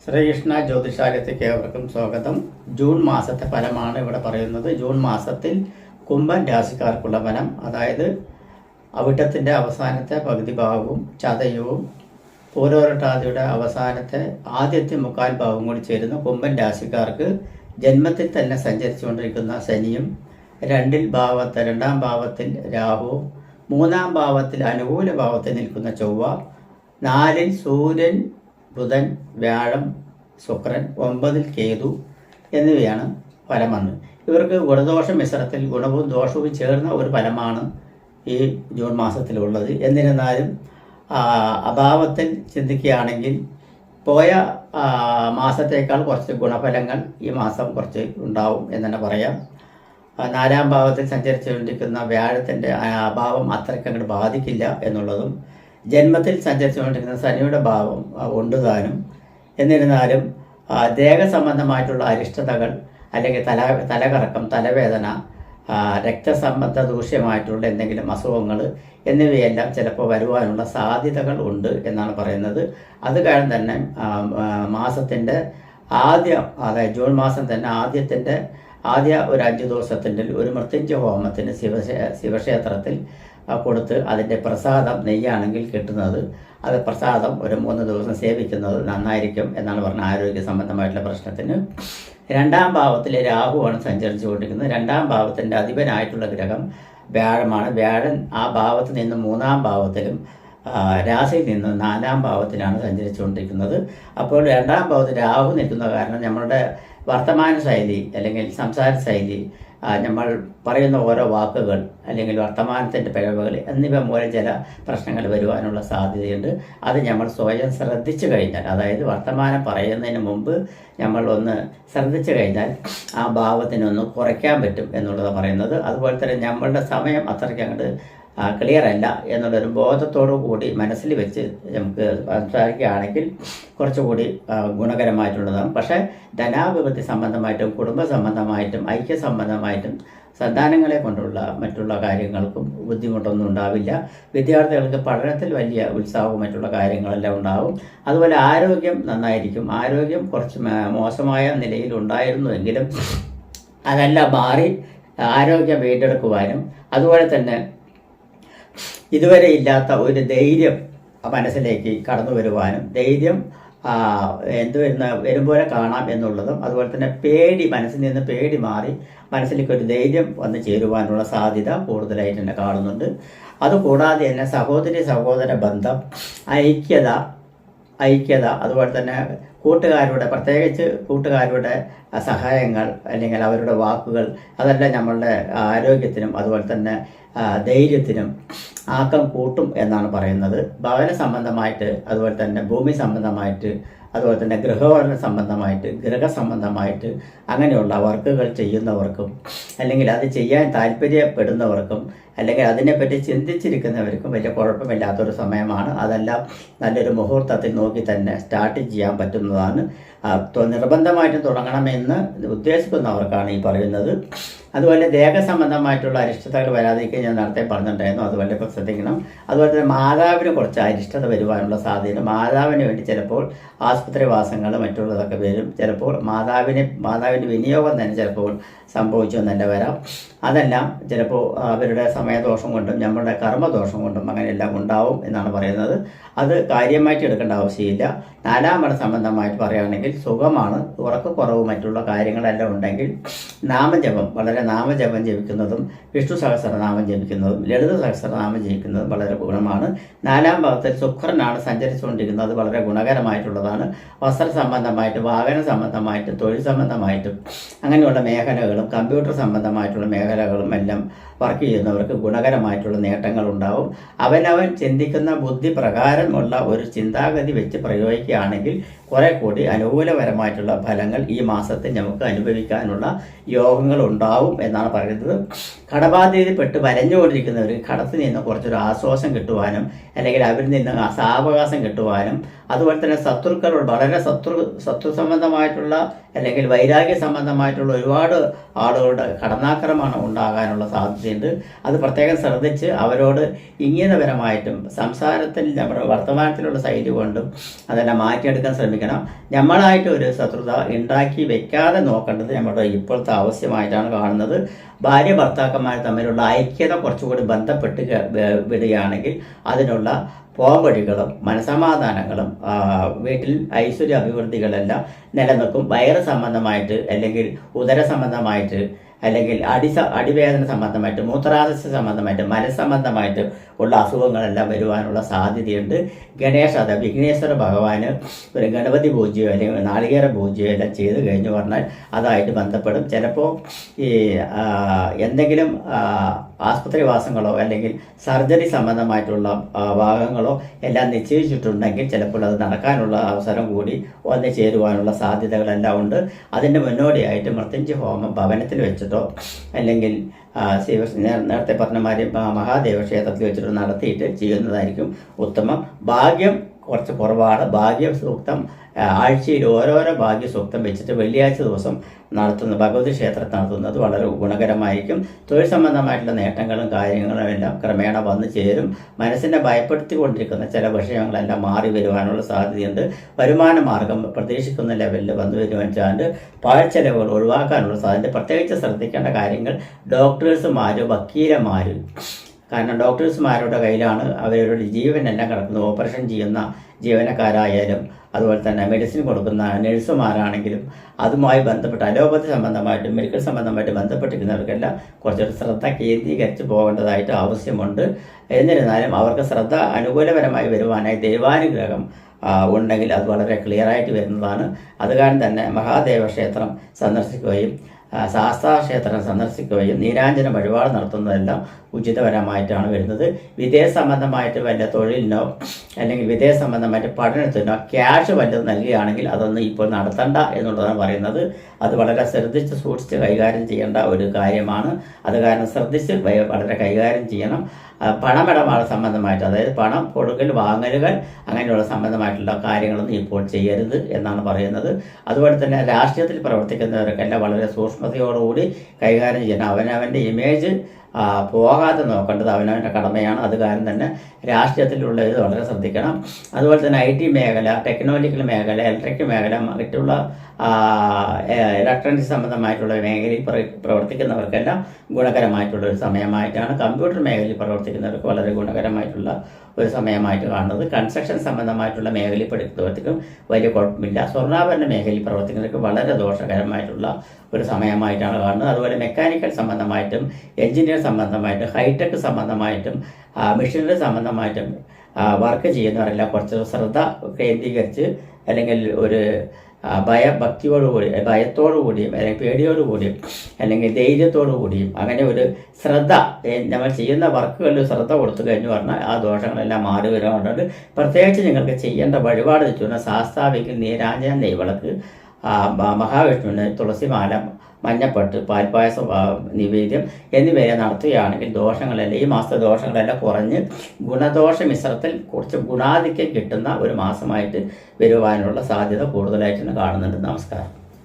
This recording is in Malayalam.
ശ്രീകൃഷ്ണ ജ്യോതിഷാലയത്തേക്ക് ഏവർക്കും സ്വാഗതം. ജൂൺ മാസത്തെ ഫലമാണ് ഇവിടെ പറയുന്നത്. ജൂൺ മാസത്തിൽ കുംഭൻ രാശിക്കാർക്കുള്ള ഫലം, അതായത് അവിട്ടത്തിൻ്റെ അവസാനത്തെ പകുതി ഭാഗവും ചതയവും പൂരോരട്ടാതിയുടെ അവസാനത്തെ ആദ്യത്തെ മുക്കാൽ ഭാഗവും കൂടി ചേരുന്ന കുംഭൻ രാശിക്കാർക്ക് ജന്മത്തിൽ തന്നെ സഞ്ചരിച്ചുകൊണ്ടിരിക്കുന്ന ശനിയും, രണ്ടാം ഭാവത്തിൽ രാഹുവും, മൂന്നാം ഭാവത്തിൽ അനുകൂല ഭാവത്തിൽ നിൽക്കുന്ന ചൊവ്വ, 4-ൽ സൂര്യൻ, ബുധൻ, വ്യാഴം, ശുക്രൻ, 9-ൽ കേതു എന്നിവയാണ് ഫലം വന്നത്. ഇവർക്ക് ഗുണദോഷ മിശ്രത്തിൽ ഗുണവും ദോഷവും ചേർന്ന ഒരു ഫലമാണ് ഈ ജൂൺ മാസത്തിലുള്ളത്. എന്നിരുന്നാലും അഭാവത്തിൽ ചിന്തിക്കുകയാണെങ്കിൽ പോയ മാസത്തേക്കാൾ കുറച്ച് ഗുണഫലങ്ങൾ ഈ മാസം കുറച്ച് ഉണ്ടാവും എന്ന് തന്നെ പറയാം. 4-ാം ഭാവത്തിൽ സഞ്ചരിച്ചുകൊണ്ടിരിക്കുന്ന വ്യാഴത്തിൻ്റെ അഭാവം അത്രയ്ക്ക് അങ്ങോട്ട് ബാധിക്കില്ല എന്നുള്ളതും, ജന്മത്തിൽ സഞ്ചരിച്ചുകൊണ്ടിരിക്കുന്ന ശനിയുടെ ഭാവം കൊണ്ടുതാനും. എന്നിരുന്നാലും ദേഹസംബന്ധമായിട്ടുള്ള അരിഷ്ടതകൾ അല്ലെങ്കിൽ തലകറക്കം, തലവേദന, രക്തസംബന്ധ ദൂഷ്യമായിട്ടുള്ള എന്തെങ്കിലും അസുഖങ്ങൾ എന്നിവയെല്ലാം ചിലപ്പോൾ വരുവാനുള്ള സാധ്യതകൾ ഉണ്ട് എന്നാണ് പറയുന്നത്. അത് കാരണം തന്നെ മാസത്തിൻ്റെ അതായത് ജൂൺ മാസം തന്നെ ആദ്യ ഒരു 5 ദിവസത്തിൻ്റെ ഒരു മൃത്യുഞ്ജയ ഹോമത്തിന് ശിവക്ഷേത്രത്തിൽ കൊടുത്ത് അതിൻ്റെ പ്രസാദം നെയ്യാണെങ്കിൽ കിട്ടുന്നത്, അത് പ്രസാദം ഒരു 3 ദിവസം സേവിക്കുന്നത് നന്നായിരിക്കും എന്നാണ് പറഞ്ഞത്. ആരോഗ്യ സംബന്ധമായിട്ടുള്ള പ്രശ്നത്തിന് 2-ാം ഭാവത്തിൽ രാഹുവാണ് സഞ്ചരിച്ചുകൊണ്ടിരിക്കുന്നത്. 2-ാം ഭാവത്തിൻ്റെ അധിപനായിട്ടുള്ള ഗ്രഹം വ്യാഴമാണ്. വ്യാഴൻ ആ ഭാവത്തിൽ നിന്ന് 3-ാം ഭാവത്തിലും രാശിയിൽ നിന്ന് 4-ാം ഭാവത്തിലാണ് സഞ്ചരിച്ചുകൊണ്ടിരിക്കുന്നത്. അപ്പോൾ 2-ാം ഭാവത്തിൽ രാഹു നിൽക്കുന്ന കാരണം നമ്മളുടെ വർത്തമാന ശൈലി അല്ലെങ്കിൽ സംസാര ശൈലി, നമ്മൾ പറയുന്ന ഓരോ വാക്കുകൾ അല്ലെങ്കിൽ വർത്തമാനത്തിൻ്റെ പിഴവുകൾ എന്നിവ മൂലം ചില പ്രശ്നങ്ങൾ വരുവാനുള്ള സാധ്യതയുണ്ട്. അത് നമ്മൾ സ്വയം ശ്രദ്ധിച്ചു കഴിഞ്ഞാൽ, അതായത് വർത്തമാനം പറയുന്നതിന് മുമ്പ് നമ്മൾ ഒന്ന് ശ്രദ്ധിച്ചു കഴിഞ്ഞാൽ ആ ഭാവത്തിനൊന്ന് കുറയ്ക്കാൻ പറ്റും എന്നുള്ളത് പറയുന്നത്. അതുപോലെ തന്നെ നമ്മളുടെ സമയം അത്രയ്ക്ക് അങ്ങോട്ട് ക്ലിയർ അല്ല എന്നുള്ളൊരു ബോധത്തോടു കൂടി മനസ്സിൽ വെച്ച് നമുക്ക് സംസാരിക്കുകയാണെങ്കിൽ കുറച്ചുകൂടി ഗുണകരമായിട്ടുള്ളതാണ്. പക്ഷേ ധനാഭിവൃദ്ധി സംബന്ധമായിട്ടും കുടുംബ സംബന്ധമായിട്ടും ഐക്യ സംബന്ധമായിട്ടും സന്താനങ്ങളെ കൊണ്ടുള്ള മറ്റുള്ള കാര്യങ്ങൾക്കും ബുദ്ധിമുട്ടൊന്നും ഉണ്ടാവില്ല. വിദ്യാർത്ഥികൾക്ക് പഠനത്തിൽ വലിയ ഉത്സാഹവും മറ്റുള്ള കാര്യങ്ങളെല്ലാം ഉണ്ടാവും. അതുപോലെ ആരോഗ്യം നന്നായിരിക്കും. ആരോഗ്യം കുറച്ച് മോശമായ നിലയിലുണ്ടായിരുന്നുവെങ്കിലും അതെല്ലാം മാറി ആരോഗ്യം വീണ്ടെടുക്കുവാനും, അതുപോലെ തന്നെ ഇതുവരെ ഇല്ലാത്ത ഒരു ധൈര്യം മനസ്സിലേക്ക് കടന്നു വരുവാനും, ധൈര്യം വരുമ്പോലെ കാണാം എന്നുള്ളതും, അതുപോലെ തന്നെ മനസ്സിൽ നിന്ന് പേടി മാറി മനസ്സിലേക്ക് ഒരു ധൈര്യം വന്ന് ചേരുവാനുള്ള സാധ്യത കൂടുതലായിട്ട് തന്നെ കാണുന്നുണ്ട്. അതുകൂടാതെ തന്നെ സഹോദര ബന്ധം, ഐക്യത, അതുപോലെ തന്നെ പ്രത്യേകിച്ച് കൂട്ടുകാരുടെ സഹായങ്ങൾ അല്ലെങ്കിൽ അവരുടെ വാക്കുകൾ, അതെല്ലാം നമ്മളുടെ ആരോഗ്യത്തിനും അതുപോലെ തന്നെ ധൈര്യത്തിനും ആക്കം കൂട്ടും എന്നാണ് പറയുന്നത്. ഭവന സംബന്ധമായിട്ട്, അതുപോലെ തന്നെ ഭൂമി സംബന്ധമായിട്ട്, അതുപോലെ തന്നെ ഗൃഹസംബന്ധമായിട്ട് അങ്ങനെയുള്ള വർക്കുകൾ ചെയ്യുന്നവർക്കും അല്ലെങ്കിൽ അത് ചെയ്യാൻ താല്പര്യപ്പെടുന്നവർക്കും അല്ലെങ്കിൽ അതിനെപ്പറ്റി ചിന്തിച്ചിരിക്കുന്നവർക്കും വലിയ കുഴപ്പമില്ലാത്തൊരു സമയമാണ്. അതെല്ലാം നല്ലൊരു മുഹൂർത്തത്തിൽ നോക്കി തന്നെ സ്റ്റാർട്ട് ചെയ്യാൻ പറ്റുന്നതാണ്. നിർബന്ധമായിട്ടും തുടങ്ങണമെന്ന് ഉദ്ദേശിക്കുന്നവർക്കാണ് ഈ പറയുന്നത്. അതുപോലെ ദേഹസംബന്ധമായിട്ടുള്ള അരിഷ്ടതകൾ വരാതിരിക്കാൻ ഞാൻ നേരത്തെ പറഞ്ഞിട്ടുണ്ടായിരുന്നു, അതുപോലെ ഇപ്പോൾ ശ്രദ്ധിക്കണം. അതുപോലെ തന്നെ മാതാവിന് കുറച്ച് അരിഷ്ടത വരുവാനുള്ള സാധ്യത, മാതാവിന് വേണ്ടി ചിലപ്പോൾ ആസ്പത്രിവാസങ്ങൾ മറ്റുള്ളതൊക്കെ വരും. ചിലപ്പോൾ മാതാവിൻ്റെ വിനിയോഗം തന്നെ ചിലപ്പോൾ സംഭവിച്ചു തന്നെ വരാം. അതെല്ലാം ചിലപ്പോൾ അവരുടെ സമയദോഷം കൊണ്ടും നമ്മളുടെ കർമ്മദോഷം കൊണ്ടും അങ്ങനെയെല്ലാം ഉണ്ടാവും എന്നാണ് പറയുന്നത്. അത് കാര്യമായിട്ട് എടുക്കേണ്ട ആവശ്യമില്ല. 4-ാം പട സംബന്ധമായിട്ട് പറയുകയാണെങ്കിൽ സുഖമാണ്. ഉറക്കക്കുറവ് മറ്റുള്ള കാര്യങ്ങളെല്ലാം ഉണ്ടെങ്കിൽ നാമജപം ജപിക്കുന്നതും വിഷ്ണു സഹസ്രനാമം ജപിക്കുന്നതും ലളിത സഹസ്രനാമം ജപിക്കുന്നതും വളരെ ഗുണമാണ്. 4-ാം ഭാവത്തിൽ ശുക്രനാണ് സഞ്ചരിച്ചുകൊണ്ടിരിക്കുന്നത്. വളരെ ഗുണകരമായിട്ടുള്ളതാണ്. വസ്ത്ര സംബന്ധമായിട്ട്, വാഹന സംബന്ധമായിട്ട്, തൊഴിൽ സംബന്ധമായിട്ടും അങ്ങനെയുള്ള മേഖലകളും കമ്പ്യൂട്ടർ സംബന്ധമായിട്ടുള്ള മേഖലകളും എല്ലാം വർക്ക് ചെയ്യുന്നവർക്ക് ഗുണകരമായിട്ടുള്ള നേട്ടങ്ങൾ ഉണ്ടാവും. അവനവൻ ചിന്തിക്കുന്ന ബുദ്ധി പ്രകാരമുള്ള ഒരു ചിന്താഗതി വെച്ച് പ്രയോഗിക്കുകയാണെങ്കിൽ കുറെ കൂടി അനുകൂലപരമായിട്ടുള്ള ഫലങ്ങൾ ഈ മാസത്തിൽ നമുക്ക് അനുഭവിക്കാനുള്ള യോഗങ്ങൾ ഉണ്ടാവും എന്നാണ് പറയുന്നത്. കടബാധ്യതപ്പെട്ട് വരഞ്ഞുകൊണ്ടിരിക്കുന്നവർ കടത്തിൽ നിന്ന് കുറച്ചൊരു ആശ്വാസം കിട്ടുവാനും അല്ലെങ്കിൽ അവരിൽ നിന്ന് സാവകാശം കിട്ടുവാനും അതുപോലെ തന്നെ ശത്രുക്കളോട് വളരെ ശത്രു സംബന്ധമായിട്ടുള്ള അല്ലെങ്കിൽ വൈരാഗ്യ സംബന്ധമായിട്ടുള്ള ഒരുപാട് ആളുകളുടെ കടന്നാക്രമണം ഉണ്ടാകാനുള്ള സാധ്യതയുണ്ട്. അത് പ്രത്യേകം ശ്രദ്ധിച്ച് അവരോട് ഇംഗിതപരമായിട്ടും സംസാരത്തിൽ നമ്മുടെ വർത്തമാനത്തിലുള്ള ശൈലി കൊണ്ടും അതെല്ലാം മാറ്റിയെടുക്കാൻ ശ്രമിക്കണം. നമ്മളായിട്ട് ഒരു ശത്രുത ഉണ്ടാക്കി വെക്കാതെ നോക്കേണ്ടത് നമ്മുടെ ഇപ്പോഴത്തെ ആവശ്യമായിട്ടാണ് കാണുന്നത്. ഭാര്യ ഭർത്താക്കന്മാർ തമ്മിലുള്ള ഐക്യത കുറച്ചുകൂടി ബന്ധപ്പെട്ട് വിടുകയാണെങ്കിൽ അതിനുള്ള പോംവഴികളും മനസമാധാനങ്ങളും വീട്ടിൽ ഐശ്വര്യ അഭിവൃദ്ധികളെല്ലാം നിലനിൽക്കും. വയറ് സംബന്ധമായിട്ട് അല്ലെങ്കിൽ ഉദര സംബന്ധമായിട്ട് അല്ലെങ്കിൽ അടിവേദന സംബന്ധമായിട്ട് മൂത്രാശയ സംബന്ധമായിട്ട് മനസ്സംബന്ധമായിട്ട് ഉള്ള അസുഖങ്ങളെല്ലാം വരുവാനുള്ള സാധ്യതയുണ്ട്. വിഘ്നേശ്വര ഭഗവാന് ഒരു ഗണപതി പൂജയോ അല്ലെങ്കിൽ നാളികേര പൂജയോ എല്ലാം ചെയ്ത് കഴിഞ്ഞു പറഞ്ഞാൽ അതായിട്ട് ബന്ധപ്പെടും. ചിലപ്പോൾ ഈ എന്തെങ്കിലും ആസ്പത്രിവാസങ്ങളോ അല്ലെങ്കിൽ സർജറി സംബന്ധമായിട്ടുള്ള ഭാഗങ്ങളോ എല്ലാം നിശ്ചയിച്ചിട്ടുണ്ടെങ്കിൽ ചിലപ്പോൾ അത് നടക്കാനുള്ള അവസരം കൂടി വന്നു ചേരുവാനുള്ള സാധ്യതകളെല്ലാം ഉണ്ട്. അതിൻ്റെ മുന്നോടിയായിട്ട് മൃത്യുഞ്ജയ ഹോമം ഭവനത്തിൽ വെച്ചിട്ടോ അല്ലെങ്കിൽ നേരത്തെ പറഞ്ഞ മാതിരി മഹാദേവ ക്ഷേത്രത്തിൽ വെച്ചിട്ട് നടത്തിയിട്ട് ചെയ്യുന്നതായിരിക്കും ഉത്തമം. ഭാഗ്യം കുറച്ച് കുറവാണ്. ഭാഗ്യ സൂക്തം ആഴ്ചയിൽ ഓരോരോ ഭാഗ്യ സൂക്തം വെച്ചിട്ട് വെള്ളിയാഴ്ച ദിവസം ഭഗവതി ക്ഷേത്രത്തിൽ നടത്തുന്നത് വളരെ ഗുണകരമായിരിക്കും. തൊഴിൽ സംബന്ധമായിട്ടുള്ള നേട്ടങ്ങളും കാര്യങ്ങളും എല്ലാം ക്രമേണ വന്നു ചേരും. മനസ്സിനെ ഭയപ്പെടുത്തിക്കൊണ്ടിരിക്കുന്ന ചില വിഷയങ്ങളെല്ലാം മാറി വരുവാനുള്ള സാധ്യതയുണ്ട്. വരുമാന മാർഗം പ്രതീക്ഷിക്കുന്ന ലെവലിൽ വന്നു വരുവാൻ പാഴ്ചെലവുകൾ ഒഴിവാക്കാനുള്ള സാധ്യത. പ്രത്യേകിച്ച് ശ്രദ്ധിക്കേണ്ട കാര്യങ്ങൾ ഡോക്ടേഴ്സുമാരും വക്കീലന്മാരും. കാരണം ഡോക്ടേഴ്സുമാരുടെ കയ്യിലാണ് അവരുടെ ജീവനെല്ലാം കിടക്കുന്നത്. ഓപ്പറേഷൻ ചെയ്യുന്ന ജീവനക്കാരായാലും അതുപോലെ തന്നെ മെഡിസിൻ കൊടുക്കുന്ന നഴ്സുമാരാണെങ്കിലും അതുമായി ബന്ധപ്പെട്ട് അലോപ്പതി സംബന്ധമായിട്ടും മെഡിക്കൽ സംബന്ധമായിട്ട് ബന്ധപ്പെട്ടിരിക്കുന്നവർക്കെല്ലാം കുറച്ചൊരു ശ്രദ്ധ കേന്ദ്രീകരിച്ച് പോകേണ്ടതായിട്ട് ആവശ്യമുണ്ട്. എന്നിരുന്നാലും അവർക്ക് ശ്രദ്ധ അനുകൂലപരമായി വരുവാനായി ദൈവാനുഗ്രഹം ഉണ്ടെങ്കിൽ അത് വളരെ ക്ലിയറായിട്ട് വരുന്നതാണ്. അത് കാരണം തന്നെ മഹാദേവ ക്ഷേത്രം സന്ദർശിക്കുകയും ശാസ്താക്ഷേത്രം സന്ദർശിക്കുകയും നീരാഞ്ജന വഴിപാട് നടത്തുന്നതെല്ലാം ഉചിതപരമായിട്ടാണ് വരുന്നത്. വിദേശ സംബന്ധമായിട്ട് വല്ല തൊഴിലിനോ അല്ലെങ്കിൽ വിദേശ സംബന്ധമായിട്ട് പഠനത്തിനോ ക്യാഷ് വല്ലതും നൽകുകയാണെങ്കിൽ അതൊന്നും ഇപ്പോൾ നടത്തണ്ട എന്നുള്ളതാണ് പറയുന്നത്. അത് വളരെ ശ്രദ്ധിച്ച് സൂക്ഷിച്ച് കൈകാര്യം ചെയ്യേണ്ട ഒരു കാര്യമാണ്. അത് കാരണം ശ്രദ്ധിച്ച് വളരെ കൈകാര്യം ചെയ്യണം. പണമിടപാട് സംബന്ധമായിട്ട്, അതായത് പണം കൊടുക്കൽ വാങ്ങലുകൾ അങ്ങനെയുള്ള സംബന്ധമായിട്ടുള്ള കാര്യങ്ങളൊന്നും ഇപ്പോൾ ചെയ്യരുത് എന്നാണ് പറയുന്നത്. അതുപോലെ തന്നെ രാഷ്ട്രീയത്തിൽ പ്രവർത്തിക്കുന്നവർക്കെല്ലാം വളരെ സൂക്ഷ്മതയോടുകൂടി കൈകാര്യം ചെയ്യണം. അവനവൻ്റെ ഇമേജ് പോകാതെ നോക്കേണ്ടത് അവനവൻ്റെ കടമയാണ്. അത് കാരണം തന്നെ രാഷ്ട്രീയത്തിലുള്ള ഇത് വളരെ ശ്രദ്ധിക്കണം. അതുപോലെ തന്നെ IT മേഖല, ടെക്നോളജിക്കൽ മേഖല, ഇലക്ട്രിക് മേഖല, മറ്റുള്ള ഇലക്ട്രോണിക്സ് സംബന്ധമായിട്ടുള്ള മേഖലയിൽ പ്രവർത്തിക്കുന്നവർക്കെല്ലാം ഗുണകരമായിട്ടുള്ള ഒരു സമയമായിട്ടാണ്. കമ്പ്യൂട്ടർ മേഖലയിൽ പ്രവർത്തിക്കുന്നവർക്ക് വളരെ ഗുണകരമായിട്ടുള്ള ഒരു സമയമായിട്ട് കാണുന്നത്. കൺസ്ട്രക്ഷൻ സംബന്ധമായിട്ടുള്ള മേഖലയിൽ പ്രവർത്തിക്കും വലിയ കുഴപ്പമില്ല. സ്വർണ്ണാഭരണ മേഖലയിൽ പ്രവർത്തിക്കുന്നവർക്ക് വളരെ ദോഷകരമായിട്ടുള്ള ഒരു സമയമായിട്ടാണ് കാണുന്നത്. അതുപോലെ മെക്കാനിക്കൽ സംബന്ധമായിട്ടും എഞ്ചിനീയർ സംബന്ധമായിട്ടും ഹൈടെക് സംബന്ധമായിട്ടും മെഷീനറി സംബന്ധമായിട്ടും വർക്ക് ചെയ്യുന്നവരെല്ലാം കുറച്ച് ശ്രദ്ധ കേന്ദ്രീകരിച്ച് അല്ലെങ്കിൽ ഒരു ഭയത്തോടുകൂടിയും അല്ലെങ്കിൽ പേടിയോടുകൂടിയും അല്ലെങ്കിൽ ധൈര്യത്തോടുകൂടിയും അങ്ങനെ ഒരു ശ്രദ്ധ നമ്മൾ ചെയ്യുന്ന വർക്കുകളിൽ ശ്രദ്ധ കൊടുത്തു കഴിഞ്ഞു പറഞ്ഞാൽ ആ ദോഷങ്ങളെല്ലാം മാറി വരാറുണ്ട്. പ്രത്യേകിച്ച് നിങ്ങൾക്ക് ചെയ്യേണ്ട വഴിപാട് വെച്ചുകൊണ്ട് ശാസ്താവിക്ക് നീരാഞ്ജന നെയ്വിളക്ക്, മഹാവിഷ്ണുവിന് തുളസിമാല, മഞ്ഞപ്പട്ട്, പാൽപ്പായസം നിവേദ്യം എന്നിവയെ നടത്തുകയാണെങ്കിൽ ദോഷങ്ങളെല്ലാം ഈ മാസത്തെ ദോഷങ്ങളെല്ലാം കുറഞ്ഞ് ഗുണദോഷ മിശ്രത്തിൽ കുറച്ച് ഗുണാധിക്യം കിട്ടുന്ന ഒരു മാസമായിട്ട് വരുവാനുള്ള സാധ്യത കൂടുതലായിട്ട് കാണുന്നുണ്ട്. നമസ്കാരം.